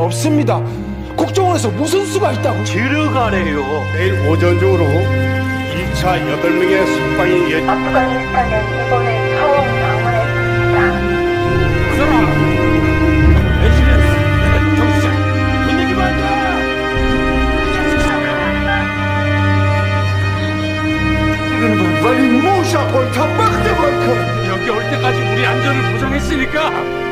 없습니다. 국정원에서 무슨 수가 있다고? 들어가래요. 내일 오전 중으로 2차 8명의 석방이 아프가니스탄은 이번에 처음 방문했습니다. 그 사람 레지던스 정치장 분위기 말자. 빨리 모셔볼 탐박대만큼 여기 올 때까지 우리 안전을 보장했으니까.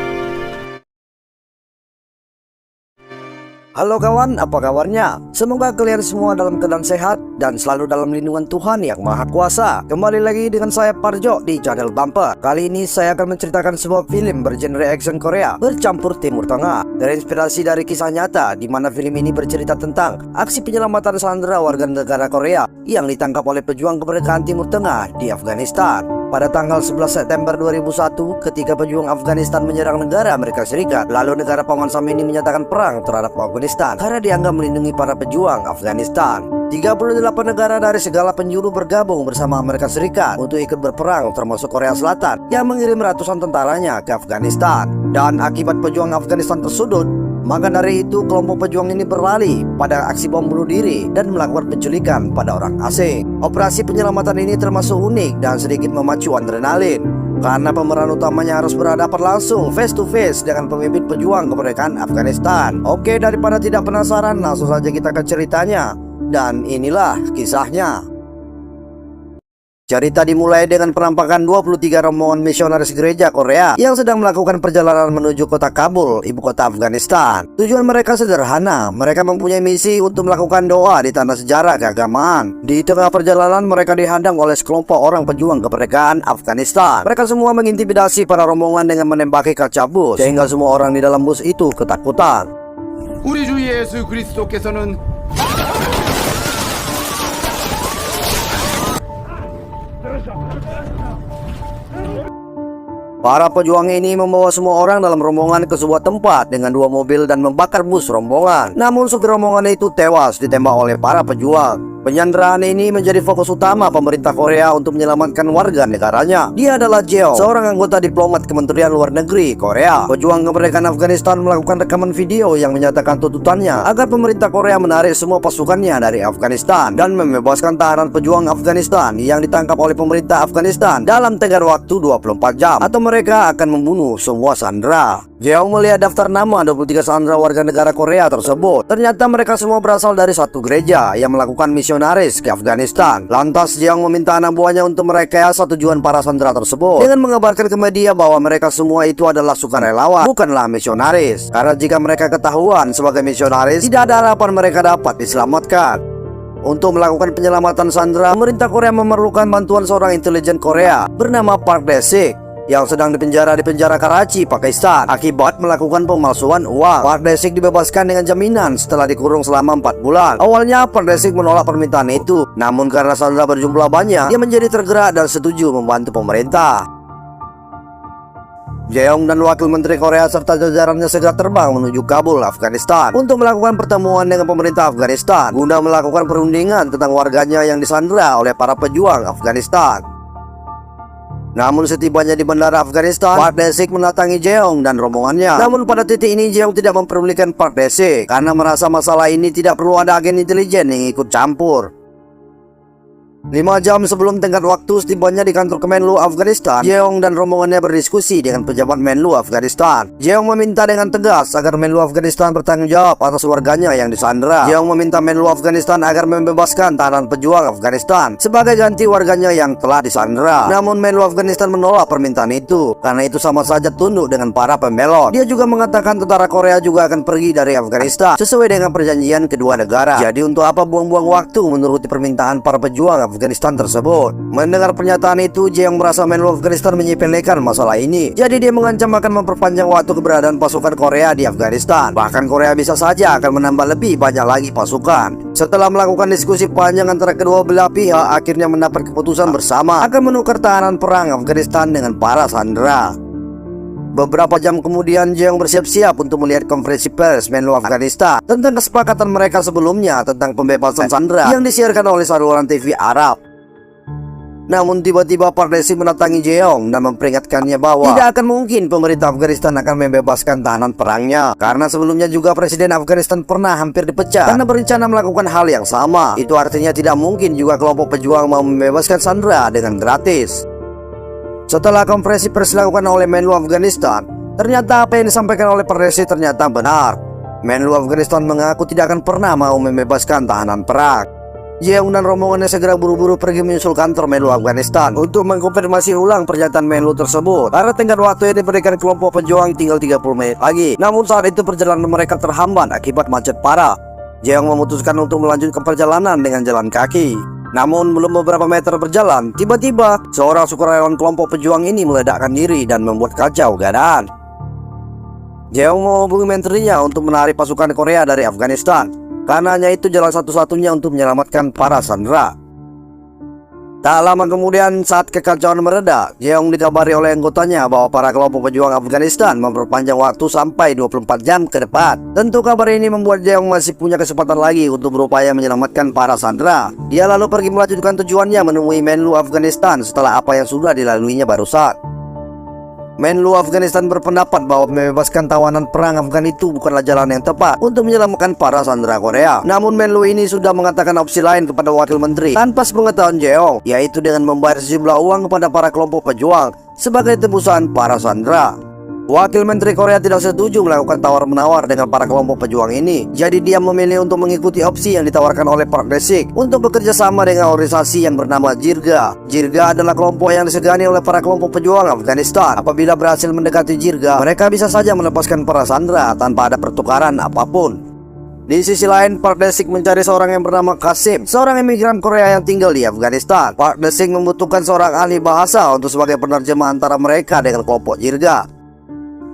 Halo kawan, apa kabarnya? Semoga kalian semua dalam keadaan sehat dan selalu dalam lindungan Tuhan yang Maha Kuasa. Kembali lagi dengan saya Parjo di channel Bumper. Kali ini saya akan menceritakan sebuah film bergenre action Korea bercampur Timur Tengah. Terinspirasi dari kisah nyata di mana film ini bercerita tentang aksi penyelamatan sandera warga negara Korea yang ditangkap oleh pejuang kemerdekaan Timur Tengah di Afghanistan. Pada tanggal 11 September 2001, ketika pejuang Afghanistan menyerang negara Amerika Serikat, lalu negara penguasa ini menyatakan perang terhadap Afghanistan karena dianggap melindungi para pejuang Afghanistan. 38 negara dari segala penjuru bergabung bersama Amerika Serikat untuk ikut berperang, termasuk Korea Selatan yang mengirim ratusan tentaranya ke Afghanistan. Dan akibat pejuang Afghanistan tersudut, maka dari itu kelompok pejuang ini berlari pada aksi bom bunuh diri dan melakukan penculikan pada orang asing. Operasi penyelamatan ini termasuk unik dan sedikit memacu adrenalin karena pemeran utamanya harus berhadapan langsung face to face dengan pemimpin pejuang kemerdekaan Afghanistan. Oke, daripada tidak penasaran, langsung saja kita ke ceritanya. Dan inilah kisahnya. Cerita dimulai dengan penampakan 23 rombongan misionaris gereja Korea yang sedang melakukan perjalanan menuju kota Kabul, ibu kota Afghanistan. Tujuan mereka sederhana, mereka mempunyai misi untuk melakukan doa di tanah sejarah keagamaan. Di tengah perjalanan mereka dihadang oleh sekelompok orang pejuang kemerdekaan Afghanistan. Mereka semua mengintimidasi para rombongan dengan menembaki kaca bus, sehingga semua orang di dalam bus itu ketakutan. 우리 주 예수 그리스도께서는 Para pejuang ini membawa semua orang dalam rombongan ke sebuah tempat dengan 2 mobil dan membakar bus rombongan. Namun supir rombongan itu tewas ditembak oleh para pejuang. Penyanderaan ini menjadi fokus utama pemerintah Korea untuk menyelamatkan warga negaranya. Dia adalah Jeong, seorang anggota diplomat Kementerian Luar Negeri Korea. Pejuang kemerdekaan Afghanistan melakukan rekaman video yang menyatakan tuntutannya agar pemerintah Korea menarik semua pasukannya dari Afghanistan dan membebaskan tahanan pejuang Afghanistan yang ditangkap oleh pemerintah Afghanistan dalam tenggang waktu 24 jam atau mereka akan membunuh semua sandera. Jeong melihat daftar nama 23 sandera warga negara Korea tersebut. Ternyata mereka semua berasal dari satu gereja yang melakukan misionaris ke Afghanistan. Lantas Jeong meminta anak buahnya untuk merekayasa tujuan para sandera tersebut dengan mengabarkan ke media bahwa mereka semua itu adalah sukarelawan, bukanlah misionaris. Karena jika mereka ketahuan sebagai misionaris, tidak ada harapan mereka dapat diselamatkan. Untuk melakukan penyelamatan sandera, pemerintah Korea memerlukan bantuan seorang intelijen Korea bernama Park Dae-sik yang sedang dipenjara di penjara Karachi, Pakistan akibat melakukan pemalsuan uang. Park Dae-sik dibebaskan dengan jaminan setelah dikurung selama 4 bulan. Awalnya Park Dae-sik menolak permintaan itu, namun karena sandera berjumlah banyak, dia menjadi tergerak dan setuju membantu pemerintah. Jeong dan Wakil Menteri Korea serta jajarannya segera terbang menuju Kabul, Afghanistan untuk melakukan pertemuan dengan pemerintah Afghanistan guna melakukan perundingan tentang warganya yang disandera oleh para pejuang Afghanistan. Namun setibanya di bandara Afghanistan, Park Dae-sik mendatangi Jeong dan rombongannya. Namun pada titik ini Jeong tidak memperdulikan Park Dae-sik karena merasa masalah ini tidak perlu ada agen intelijen yang ikut campur. 5 jam sebelum tenggat waktu setibanya di kantor Kemenlu Afghanistan, Jeong dan rombongannya berdiskusi dengan pejabat Menlu Afghanistan. Jeong meminta dengan tegas agar Menlu Afghanistan bertanggung jawab atas warganya yang disandera. Jeong meminta Menlu Afghanistan agar membebaskan tahanan pejuang Afghanistan sebagai ganti warganya yang telah disandera. Namun Menlu Afghanistan menolak permintaan itu karena itu sama saja tunduk dengan para pembelot. Dia juga mengatakan tentara Korea juga akan pergi dari Afghanistan sesuai dengan perjanjian kedua negara. Jadi untuk apa buang-buang waktu menuruti permintaan para pejuang Afghanistan tersebut? Mendengar pernyataan itu, Jeong merasa Menlu Afghanistan menyepelekan masalah ini. Jadi dia mengancam akan memperpanjang waktu keberadaan pasukan Korea di Afghanistan. Bahkan Korea bisa saja akan menambah lebih banyak lagi pasukan. Setelah melakukan diskusi panjang antara kedua belah pihak, akhirnya mendapat keputusan bersama akan menukar tahanan perang Afghanistan dengan para sandera. Beberapa jam kemudian, Jeong bersiap-siap untuk melihat konferensi pers Menlu Afghanistan tentang kesepakatan mereka sebelumnya tentang pembebasan sandera yang disiarkan oleh saluran TV Arab. Namun tiba-tiba Pardesi mendatangi Jeong dan memperingatkannya bahwa tidak akan mungkin pemerintah Afghanistan akan membebaskan tahanan perangnya, karena sebelumnya juga Presiden Afghanistan pernah hampir dipecat karena berencana melakukan hal yang sama. Itu artinya tidak mungkin juga kelompok pejuang mau membebaskan sandera dengan gratis. Setelah konferensi pers dilakukan oleh Menlu Afghanistan, ternyata apa yang disampaikan oleh Pardesi ternyata benar. Menlu Afghanistan mengaku tidak akan pernah mau membebaskan tahanan perang. Jeong dan rombongannya segera buru-buru pergi menyusul kantor Menlu Afghanistan untuk mengkonfirmasi ulang pernyataan Menlu tersebut, karena tenggat waktu yang diberikan kelompok pejuang tinggal 30 menit lagi. Namun saat itu perjalanan mereka terhambat akibat macet parah. Jeong memutuskan untuk melanjutkan perjalanan dengan jalan kaki. Namun belum beberapa meter berjalan, tiba-tiba seorang sukarelawan kelompok pejuang ini meledakkan diri dan membuat kacau keadaan. Jeong menghubungi menterinya untuk menarik pasukan Korea dari Afghanistan, karena hanya itu jalan satu-satunya untuk menyelamatkan para sandera. Tak lama kemudian, saat kekacauan mereda, Jeong dikabari oleh anggotanya bahwa para kelompok pejuang Afghanistan memperpanjang waktu sampai 24 jam ke depan. Tentu kabar ini membuat Jeong masih punya kesempatan lagi untuk berupaya menyelamatkan para sandera. Dia lalu pergi melanjutkan tujuannya menemui Menlu Afghanistan setelah apa yang sudah dilaluinya barusan. Menlu Afghanistan berpendapat bahwa membebaskan tawanan perang Afgan itu bukanlah jalan yang tepat untuk menyelamatkan para sandera Korea. Namun Menlu ini sudah mengatakan opsi lain kepada wakil menteri tanpa sepengetahuan Jeong, yaitu dengan membayar sejumlah uang kepada para kelompok pejuang sebagai tebusan para sandera. Wakil Menteri Korea tidak setuju melakukan tawar-menawar dengan para kelompok pejuang ini. Jadi dia memilih untuk mengikuti opsi yang ditawarkan oleh Pardesi untuk bekerja sama dengan organisasi yang bernama Jirga. Jirga adalah kelompok yang disegani oleh para kelompok pejuang Afghanistan. Apabila berhasil mendekati Jirga, mereka bisa saja melepaskan para sandera tanpa ada pertukaran apapun. Di sisi lain, Pardesi mencari seorang yang bernama Kasim, seorang imigran Korea yang tinggal di Afghanistan. Pardesi membutuhkan seorang ahli bahasa untuk sebagai penerjemah antara mereka dengan kelompok Jirga.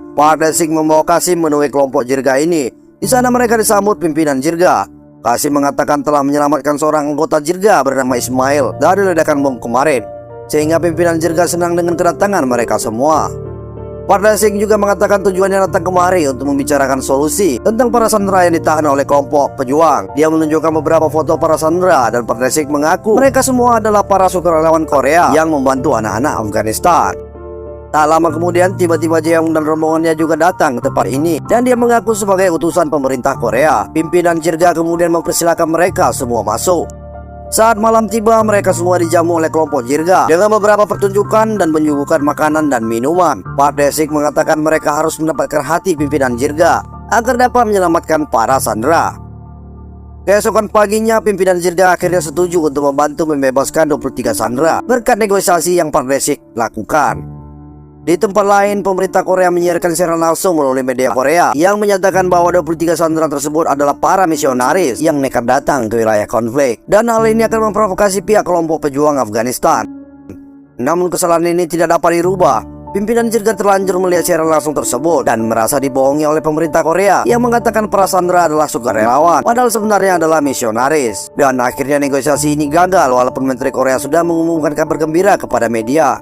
Pardesi membawa Kasim menemui kelompok Jirga ini. Di sana mereka disambut pimpinan Jirga. Kasim mengatakan telah menyelamatkan seorang anggota Jirga bernama Ismail dari ledakan bom kemarin, sehingga pimpinan Jirga senang dengan kedatangan mereka semua. Pardesi juga mengatakan tujuannya datang kemari untuk membicarakan solusi tentang para sandera yang ditahan oleh kelompok pejuang. Dia menunjukkan beberapa foto para sandera dan Pardesi mengaku mereka semua adalah para sukarelawan Korea yang membantu anak-anak Afghanistan. Tak lama kemudian, tiba-tiba Jeong dan rombongannya juga datang ke tempat ini dan dia mengaku sebagai utusan pemerintah Korea. Pimpinan Jirga kemudian mempersilahkan mereka semua masuk. Saat malam tiba, mereka semua dijamu oleh kelompok Jirga dengan beberapa pertunjukan dan menyuguhkan makanan dan minuman. Pardesi mengatakan mereka harus mendapatkan hati pimpinan Jirga agar dapat menyelamatkan para sandera. Keesokan paginya, pimpinan Jirga akhirnya setuju untuk membantu membebaskan 23 sandera berkat negosiasi yang Pardesi lakukan. Di tempat lain, pemerintah Korea menyiarkan secara langsung melalui media Korea yang menyatakan bahwa 23 sandera tersebut adalah para misionaris yang nekat datang ke wilayah konflik, dan hal ini akan memprovokasi pihak kelompok pejuang Afghanistan. Namun kesalahan ini tidak dapat dirubah. Pimpinan Jirga terlanjur melihat siaran langsung tersebut dan merasa dibohongi oleh pemerintah Korea yang mengatakan para sandera adalah sukarelawan, padahal sebenarnya adalah misionaris. Dan akhirnya negosiasi ini gagal walaupun Menteri Korea sudah mengumumkan kabar gembira kepada media.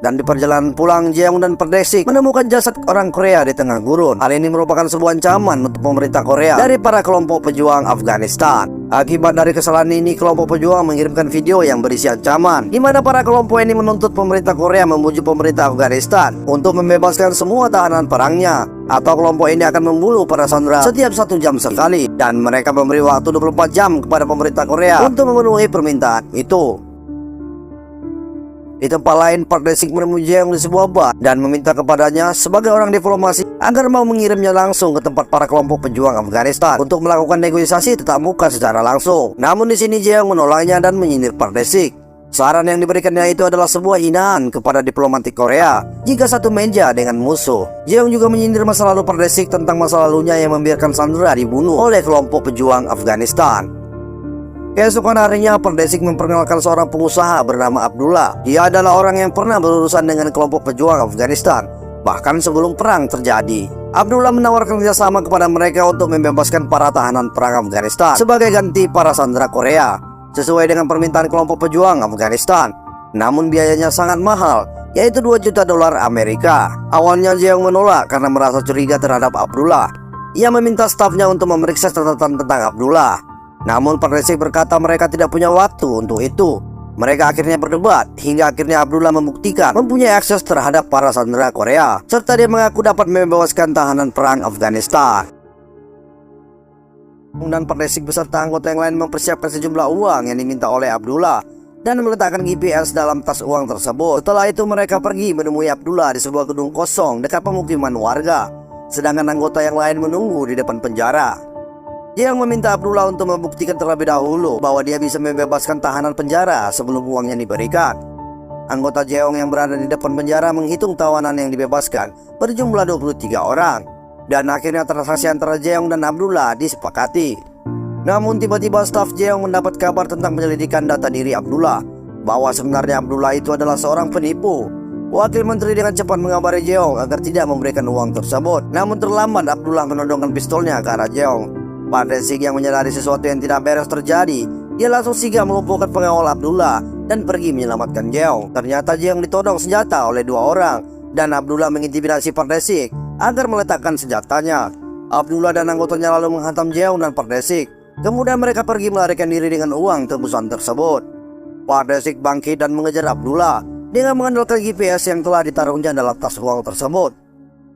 Dan di perjalanan pulang, Jeong dan Pardesi menemukan jasad orang Korea di tengah gurun. Hal ini merupakan sebuah ancaman untuk pemerintah Korea dari para kelompok pejuang Afghanistan. Akibat dari kesalahan ini, kelompok pejuang mengirimkan video yang berisi ancaman, di mana para kelompok ini menuntut pemerintah Korea membujuk pemerintah Afghanistan untuk membebaskan semua tahanan perangnya, atau kelompok ini akan membunuh para sandera setiap 1 jam sekali, dan mereka memberi waktu 24 jam kepada pemerintah Korea untuk memenuhi permintaan itu. Di tempat lain, Pardesi menemui Jeong di sebuah bar dan meminta kepadanya sebagai orang diplomasi agar mau mengirimnya langsung ke tempat para kelompok pejuang Afghanistan untuk melakukan negosiasi tatap muka secara langsung. Namun di sini Jeong menolaknya dan menyindir Pardesi. Saran yang diberikannya itu adalah sebuah hinaan kepada diplomatik Korea jika satu meja dengan musuh. Jeong juga menyindir masa lalu Pardesi tentang masa lalunya yang membiarkan sandera dibunuh oleh kelompok pejuang Afghanistan. Keesokan harinya, Pardesi memperkenalkan seorang pengusaha bernama Abdullah. Dia adalah orang yang pernah berurusan dengan kelompok pejuang Afghanistan, bahkan sebelum perang terjadi. Abdullah menawarkan kerjasama kepada mereka untuk membebaskan para tahanan perang Afghanistan sebagai ganti para sandera Korea, sesuai dengan permintaan kelompok pejuang Afghanistan. Namun biayanya sangat mahal, yaitu 2 juta dolar Amerika. Awalnya Jeong menolak karena merasa curiga terhadap Abdullah. Ia meminta stafnya untuk memeriksa catatan tentang Abdullah. Namun Pardesi berkata mereka tidak punya waktu untuk itu. Mereka akhirnya berdebat hingga akhirnya Abdullah membuktikan mempunyai akses terhadap para sandera Korea, serta dia mengaku dapat membebaskan tahanan perang Afghanistan. Dan Pardesik beserta anggota yang lain mempersiapkan sejumlah uang yang diminta oleh Abdullah dan meletakkan GPS dalam tas uang tersebut. Setelah itu mereka pergi menemui Abdullah di sebuah gedung kosong dekat pemukiman warga, sedangkan anggota yang lain menunggu di depan penjara. Jeong meminta Abdullah untuk membuktikan terlebih dahulu bahwa dia bisa membebaskan tahanan penjara sebelum uangnya diberikan. Anggota Jeong yang berada di depan penjara menghitung tawanan yang dibebaskan berjumlah 23 orang. Dan akhirnya transaksi antara Jeong dan Abdullah disepakati. Namun tiba-tiba staf Jeong mendapat kabar tentang penyelidikan data diri Abdullah, bahwa sebenarnya Abdullah itu adalah seorang penipu. Wakil Menteri dengan cepat mengabari Jeong agar tidak memberikan uang tersebut. Namun terlambat Abdullah menodongkan pistolnya ke arah Jeong. Pardesik yang menyadari sesuatu yang tidak beres terjadi, dia langsung sigap melumpuhkan pengawal Abdullah dan pergi menyelamatkan Jeong. Ternyata Jeong ditodong senjata oleh 2 orang dan Abdullah mengintimidasi Pardesik agar meletakkan senjatanya. Abdullah dan anggotanya lalu menghantam Jeong dan Pardesik. Kemudian mereka pergi melarikan diri dengan uang tebusan tersebut. Pardesik bangkit dan mengejar Abdullah dengan mengandalkan GPS yang telah ditaruhnya dalam tas uang tersebut.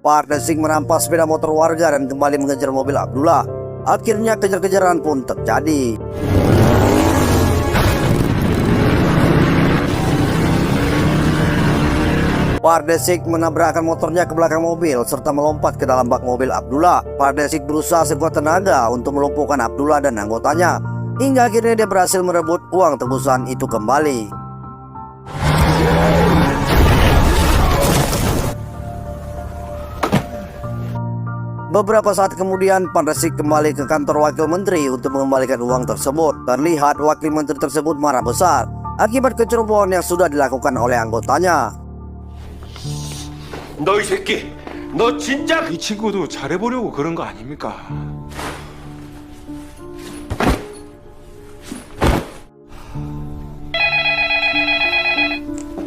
Pardesik merampas sepeda motor warga dan kembali mengejar mobil Abdullah. Akhirnya kejar-kejaran pun terjadi. Pardesik menabrakkan motornya ke belakang mobil serta melompat ke dalam bak mobil Abdullah. Pardesik berusaha sekuat tenaga untuk melumpuhkan Abdullah dan anggotanya, hingga akhirnya dia berhasil merebut uang tebusan itu kembali. Beberapa saat kemudian Pardesik kembali ke kantor Wakil Menteri untuk mengembalikan uang tersebut. Terlihat Wakil Menteri tersebut marah besar akibat kecerobohan yang sudah dilakukan oleh anggotanya. 너 이 새끼, 너 진짜 이 친구도 잘해보려고 그런 거 아닙니까?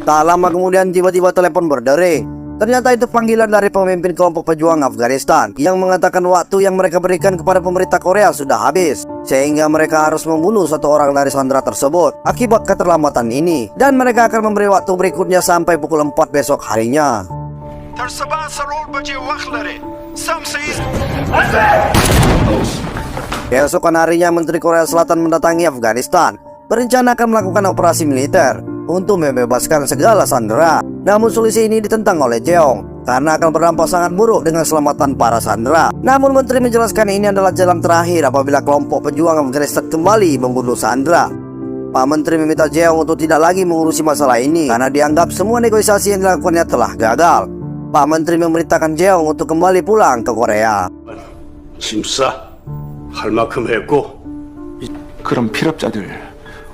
Tak lama kemudian tiba-tiba telepon berdering. Ternyata itu panggilan dari pemimpin kelompok pejuang Afghanistan yang mengatakan waktu yang mereka berikan kepada pemerintah Korea sudah habis, sehingga mereka harus membunuh 1 orang dari sandera tersebut akibat keterlambatan ini, dan mereka akan memberi waktu berikutnya sampai pukul 4 besok harinya. Keesokan harinya Menteri Korea Selatan mendatangi Afghanistan, berencana akan melakukan operasi militer untuk membebaskan segala sandera. Namun solusi ini ditentang oleh Jeong karena akan berdampak sangat buruk dengan keselamatan para sandera. Namun Menteri menjelaskan ini adalah jalan terakhir apabila kelompok pejuang Afghanistan kembali membunuh sandera. Pak Menteri meminta Jeong untuk tidak lagi mengurusi masalah ini karena dianggap semua negosiasi yang dilakukannya telah gagal. Pak Menteri memerintahkan Jeong untuk kembali pulang ke Korea. 짐싸 할 만큼 했고 그럼 피랍자들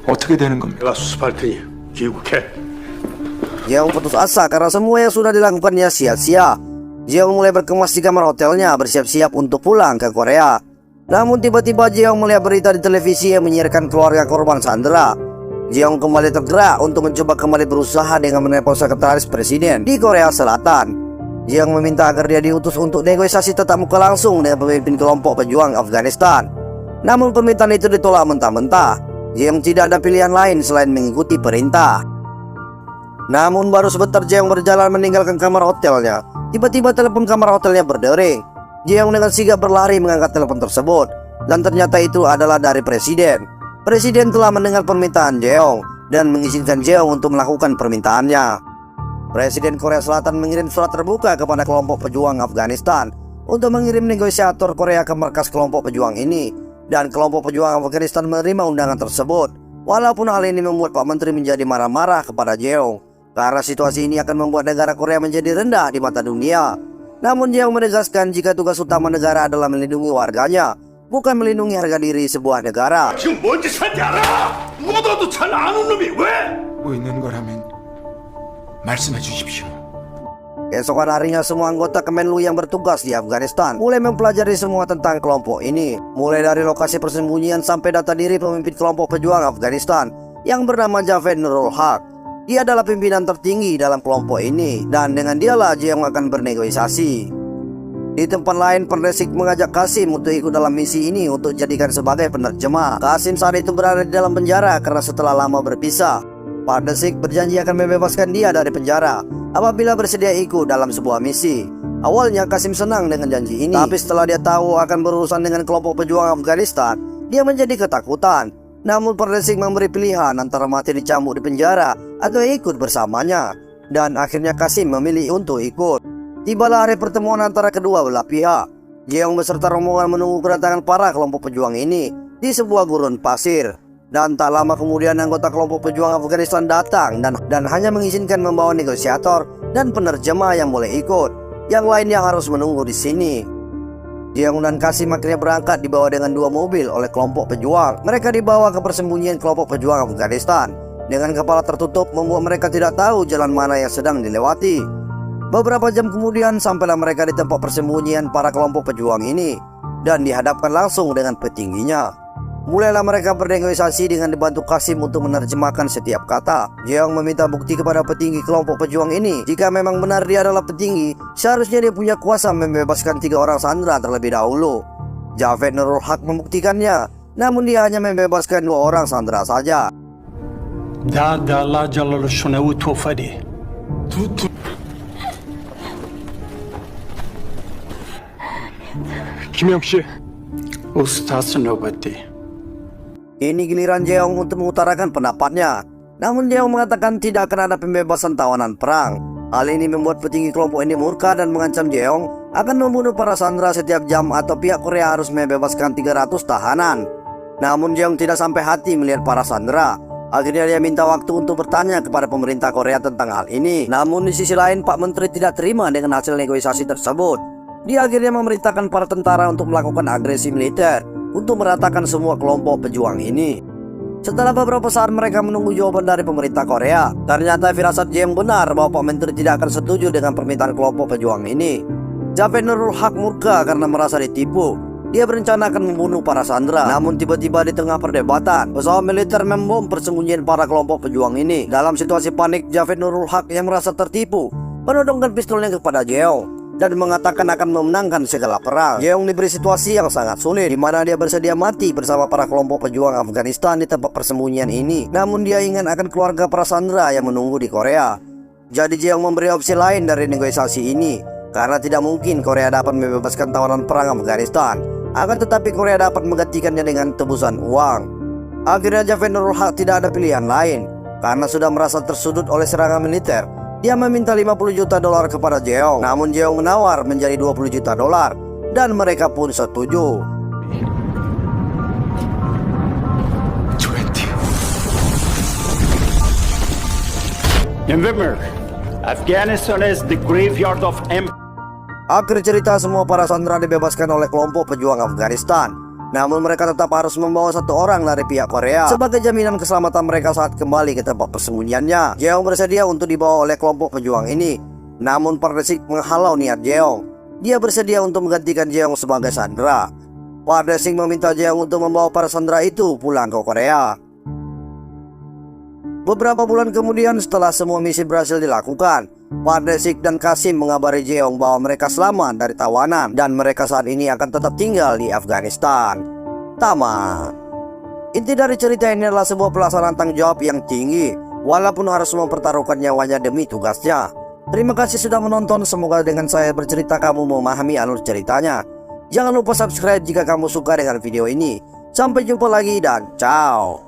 어떻게 되는 겁니까? 내가 수습할 테니 귀국해. Jeong putus asa karena semua yang sudah dilakukannya sia-sia. Jeong mulai berkemas di kamar hotelnya bersiap-siap untuk pulang ke Korea. Namun tiba-tiba Jeong melihat berita di televisi yang menyiarkan keluarga korban sandera. Jeong kembali tergerak untuk mencoba kembali berusaha dengan menelpon sekretaris presiden di Korea Selatan. Jeong meminta agar dia diutus untuk negosiasi tatap muka langsung dengan pemimpin kelompok pejuang Afghanistan. Namun permintaan itu ditolak mentah-mentah. Jeong tidak ada pilihan lain selain mengikuti perintah. Namun baru sebentar Jeong berjalan meninggalkan kamar hotelnya, tiba-tiba telepon kamar hotelnya berdering. Jeong dengan sigap berlari mengangkat telepon tersebut, dan ternyata itu adalah dari presiden. Presiden telah mendengar permintaan Jeong dan mengizinkan Jeong untuk melakukan permintaannya. Presiden Korea Selatan mengirim surat terbuka kepada kelompok pejuang Afghanistan untuk mengirim negosiator Korea ke markas kelompok pejuang ini, dan kelompok pejuang Afghanistan menerima undangan tersebut. Walaupun hal ini membuat Pak Menteri menjadi marah-marah kepada Jeong karena situasi ini akan membuat negara Korea menjadi rendah di mata dunia. Namun Jeong menegaskan jika tugas utama negara adalah melindungi warganya, bukan melindungi harga diri sebuah negara. 지금 뭔 짓 하는지 알아? 묻어도 잘 아는 놈이 왜? 뭐 있는 거라면 말씀해 주십시오. Keesokan harinya semua anggota Kemenlu yang bertugas di Afghanistan mulai mempelajari semua tentang kelompok ini, mulai dari lokasi persembunyian sampai data diri pemimpin kelompok pejuang Afghanistan yang bernama Javed Nurul Haq. Dia adalah pimpinan tertinggi dalam kelompok ini, dan dengan dialah Jeong akan bernegosiasi. Di tempat lain, Pardesik mengajak Qasim untuk ikut dalam misi ini untuk dijadikan sebagai penerjemah. Qasim saat itu berada di dalam penjara karena setelah lama berpisah. Pak Desik berjanji akan membebaskan dia dari penjara apabila bersedia ikut dalam sebuah misi. Awalnya Kasim senang dengan janji ini, tapi setelah dia tahu akan berurusan dengan kelompok pejuang Afghanistan, dia menjadi ketakutan. Namun Pak Desik memberi pilihan antara mati dicambuk di penjara atau ikut bersamanya, dan akhirnya Kasim memilih untuk ikut. Tibalah hari pertemuan antara kedua belah pihak. Jeong beserta rombongan menunggu kedatangan para kelompok pejuang ini di sebuah gurun pasir. Dan tak lama kemudian anggota kelompok pejuang Afghanistan datang dan hanya mengizinkan membawa negosiator dan penerjemah yang boleh ikut. Yang lainnya harus menunggu di sini. Jeong dan Kasim akhirnya berangkat dibawa dengan 2 mobil oleh kelompok pejuang. Mereka dibawa ke persembunyian kelompok pejuang Afghanistan. Dengan kepala tertutup membuat mereka tidak tahu jalan mana yang sedang dilewati. Beberapa jam kemudian sampailah mereka di tempat persembunyian para kelompok pejuang ini dan dihadapkan langsung dengan petingginya. Mulailah mereka bernegosiasi dengan dibantu Kasim untuk menerjemahkan setiap kata. Jeong meminta bukti kepada petinggi kelompok pejuang ini. Jika memang benar dia adalah petinggi, seharusnya dia punya kuasa membebaskan 3 orang sandera terlebih dahulu. Javed Nurul Haq membuktikannya, namun dia hanya membebaskan 2 orang sandera saja. ده الله جل شنو توفدي 김영씨, ustaz nobati. Ini giliran Jeong untuk mengutarakan pendapatnya. Namun Jeong mengatakan tidak akan ada pembebasan tawanan perang. Hal ini membuat petinggi kelompok ini murka dan mengancam Jeong akan membunuh para sandera setiap jam atau pihak Korea harus membebaskan 300 tahanan. Namun Jeong tidak sampai hati melihat para sandera. Akhirnya dia minta waktu untuk bertanya kepada pemerintah Korea tentang hal ini. Namun di sisi lain Pak Menteri tidak terima dengan hasil negosiasi tersebut. Dia akhirnya memerintahkan para tentara untuk melakukan agresi militer untuk meratakan semua kelompok pejuang ini. Setelah beberapa saat mereka menunggu jawaban dari pemerintah Korea, ternyata firasat Jeong benar bahwa Pak Menteri tidak akan setuju dengan permintaan kelompok pejuang ini. Javed Nurul Haq murka karena merasa ditipu. Dia berencana akan membunuh para sandera. Namun tiba-tiba di tengah perdebatan, pesawat militer membom persembunyian para kelompok pejuang ini. Dalam situasi panik, Javed Nurul Haq yang merasa tertipu menodongkan pistolnya kepada Jeong dan mengatakan akan memenangkan segala perang. Jeong diberi situasi yang sangat sulit, di mana dia bersedia mati bersama para kelompok pejuang Afghanistan di tempat persembunyian ini. Namun dia ingin akan keluarga para sandera yang menunggu di Korea. Jadi Jeong memberi opsi lain dari negosiasi ini, karena tidak mungkin Korea dapat membebaskan tawanan perang Afghanistan. Akan tetapi Korea dapat menggantikannya dengan tebusan uang. Akhirnya Javed Nurul Haq tidak ada pilihan lain, karena sudah merasa tersudut oleh serangan militer. Dia meminta 50 juta dolar kepada Jeong. Namun Jeong menawar menjadi 20 juta dolar dan mereka pun setuju. 20. Remember, Afghanistan is the graveyard of empire. Akhir cerita semua para sandera dibebaskan oleh kelompok pejuang Afghanistan. Namun mereka tetap harus membawa 1 orang dari pihak Korea sebagai jaminan keselamatan mereka saat kembali ke tempat persembunyiannya. Jeong bersedia untuk dibawa oleh kelompok pejuang ini. Namun Pak Desik menghalau niat Jeong. Dia bersedia untuk menggantikan Jeong sebagai sandera. Pak Desik meminta Jeong untuk membawa para sandera itu pulang ke Korea. Beberapa bulan kemudian setelah semua misi berhasil dilakukan, Pak Desik dan Kasim mengabari Jeong bahwa mereka selamat dari tawanan dan mereka saat ini akan tetap tinggal di Afghanistan. Tamat. Inti dari cerita ini adalah sebuah pelaksanaan tanggung jawab yang tinggi, walaupun harus mempertaruhkan nyawanya demi tugasnya. Terima kasih sudah menonton, semoga dengan saya bercerita kamu memahami alur ceritanya. Jangan lupa subscribe jika kamu suka dengan video ini. Sampai jumpa lagi dan ciao.